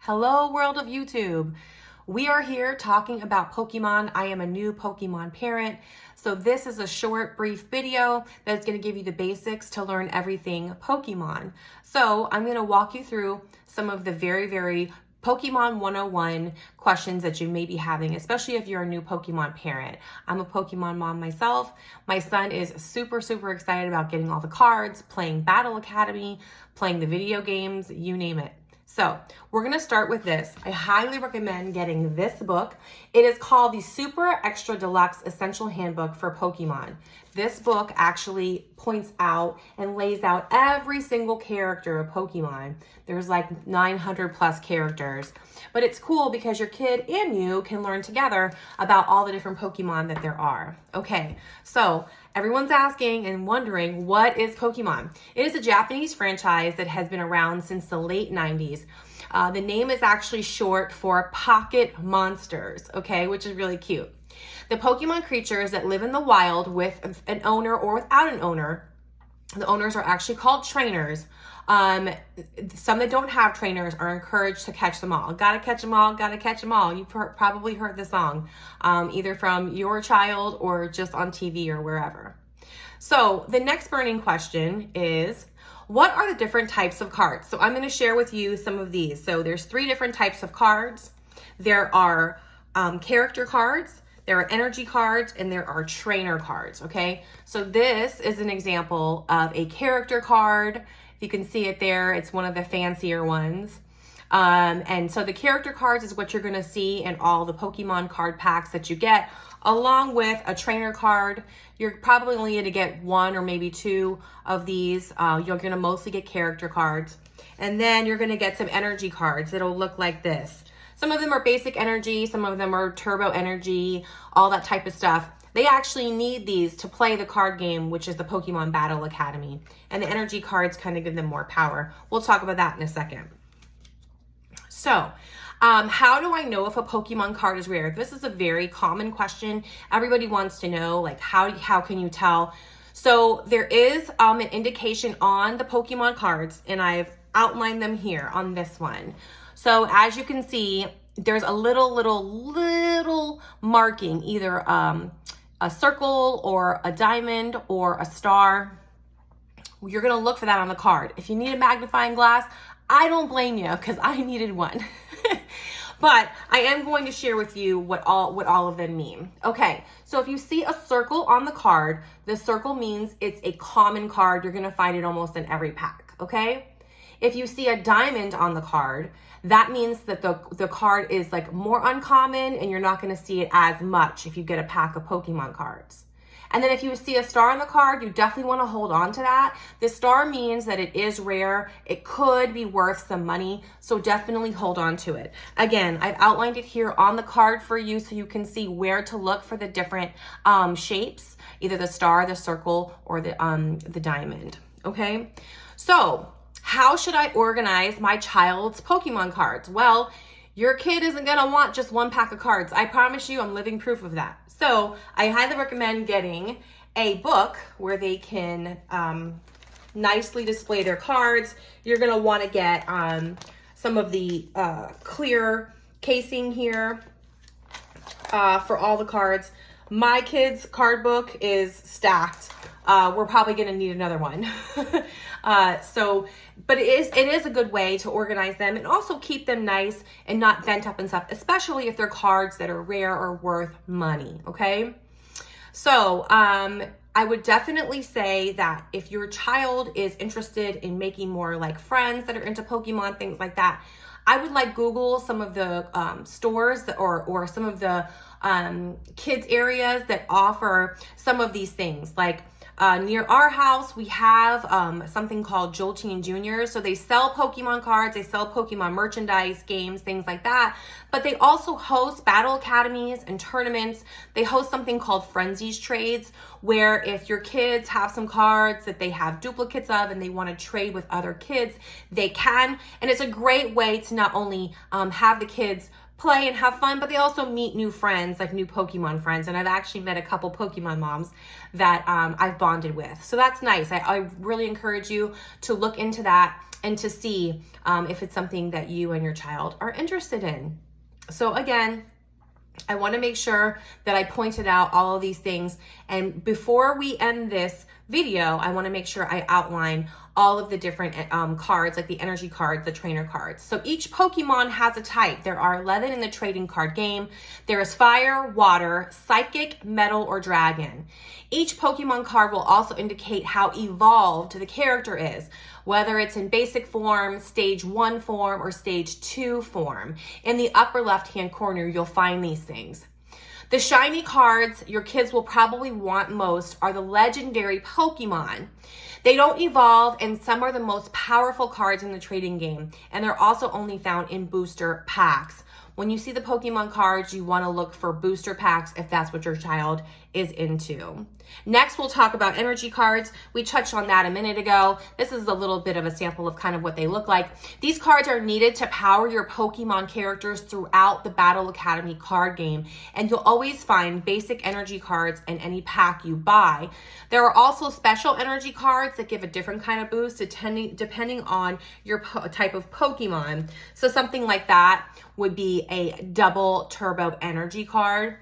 Hello, world of YouTube. We are here talking about Pokemon. I am a new Pokemon parent, so this is a short, brief video that's going to give you the basics to learn everything Pokemon. So I'm going to walk you through some of the very Pokemon 101 questions that you may be having, especially if you're a new Pokemon parent. I'm a Pokemon mom myself. My son is super excited about getting all the cards, playing Battle Academy, playing the video games, you name it. So we're going to start with this. I highly recommend getting this book. It is called the Super Extra Deluxe Essential Handbook for Pokemon. This book actually points out and lays out every single character of Pokemon. There's like 900 plus characters, but it's cool because your kid and you can learn together about all the different Pokemon that there are. Okay, so everyone's asking and wondering, what is Pokemon? It is a Japanese franchise that has been around since the late 90s. The name is actually short for pocket monsters, okay, which is really cute. The Pokemon creatures that live in the wild with an owner or without an owner, the owners are actually called trainers. Some that don't have trainers are encouraged to catch them all. Gotta catch them all, gotta catch them all. You've probably heard the song, either from your child or just on TV or wherever. So the next burning question is, what are the different types of cards? So I'm going to share with you some of these. So there's 3 different types of cards. There are character cards, there are energy cards, and there are trainer cards, okay? So this is an example of a character card. If you can see it there, it's one of the fancier ones. And so the character cards is what you're going to see in all the Pokemon card packs that you get, along with a trainer card. You're probably only going to get 1 or maybe 2 of these. You're going to mostly get character cards. And then you're going to get some energy cards. It'll look like this. Some of them are basic energy, some of them are turbo energy, all that type of stuff. They actually need these to play the card game, which is the Pokemon Battle Academy. And the energy cards kind of give them more power. We'll talk about that in a second. So, how do I know if a Pokemon card is rare? This is a very common question. Everybody wants to know, like, how can you tell? So there is an indication on the Pokemon cards, and I've outlined them here on this one. So as you can see, there's a little marking, either a circle or a diamond or a star. You're going to look for that on the card. If you need a magnifying glass, I don't blame you, because I needed one. But I am going to share with you what all of them mean. Okay, so if you see a circle on the card, the circle means it's a common card. You're going to find it almost in every pack, okay? If you see a diamond on the card, that means that the card is like more uncommon, and you're not going to see it as much if you get a pack of Pokemon cards. And then if you see a star on the card, you definitely want to hold on to that. The star means that it is rare. It could be worth some money, so definitely hold on to it. Again, I've outlined it here on the card for you so you can see where to look for the different shapes, either the star, the circle, or the diamond, okay? So how should I organize my child's Pokemon cards? Well, your kid isn't going to want just 1 pack of cards. I promise you, I'm living proof of that. So I highly recommend getting a book where they can nicely display their cards. You're going to want to get some of the clear casing here for all the cards. My kid's card book is stacked. We're probably going to need another one. But it is a good way to organize them and also keep them nice and not bent up and stuff, especially if they're cards that are rare or worth money, okay? So, I would definitely say that if your child is interested in making more like friends that are into Pokemon, things like that, I would like Google some of the stores or some of the kids areas that offer some of these things. Like near our house, we have something called Jolteon Juniors. So they sell Pokemon cards, they sell Pokemon merchandise, games, things like that. But they also host battle academies and tournaments. They host something called Frenzies Trades, where if your kids have some cards that they have duplicates of and they want to trade with other kids, they can. And it's a great way to not only have the kids play and have fun, but they also meet new friends, like new Pokemon friends. And I've actually met a couple Pokemon moms that I've bonded with. So that's nice. I really encourage you to look into that and to see if it's something that you and your child are interested in. So again, I want to make sure that I pointed out all of these things. And before we end this video, I want to make sure I outline all of the different cards, like the energy cards, the trainer cards. So each Pokemon has a type. There are 11 in the trading card game. There is fire, water, psychic, metal, or dragon. Each Pokemon card will also indicate how evolved the character is, whether it's in basic form, stage 1 form, or stage 2 form. In the upper left-hand corner, you'll find these things. The shiny cards your kids will probably want most are the legendary Pokemon. They don't evolve, and some are the most powerful cards in the trading game, and they're also only found in booster packs. When you see the Pokemon cards, you want to look for booster packs if that's what your child is into. Next, we'll talk about energy cards. We touched on that a minute ago. This is a little bit of a sample of kind of what they look like. These cards are needed to power your Pokemon characters throughout the Battle Academy card game, and you'll always find basic energy cards in any pack you buy. There are also special energy cards that give a different kind of boost depending on your type of Pokemon. So something like that would be a double turbo energy card.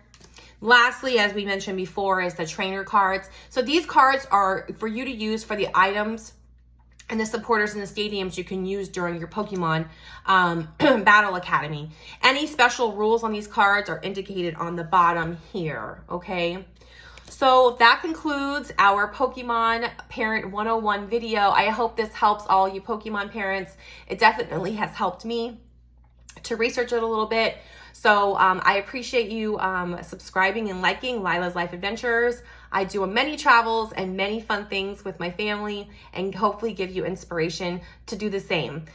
Lastly, as we mentioned before, is the trainer cards. So these cards are for you to use for the items and the supporters in the stadiums you can use during your Pokemon Battle Academy. Any special rules on these cards are indicated on the bottom here, okay? So that concludes our Pokemon Parent 101 video. I hope this helps all you Pokemon parents. It definitely has helped me to research it a little bit. So I appreciate you subscribing and liking Lila's Life Adventures. I do many travels and many fun things with my family and hopefully give you inspiration to do the same.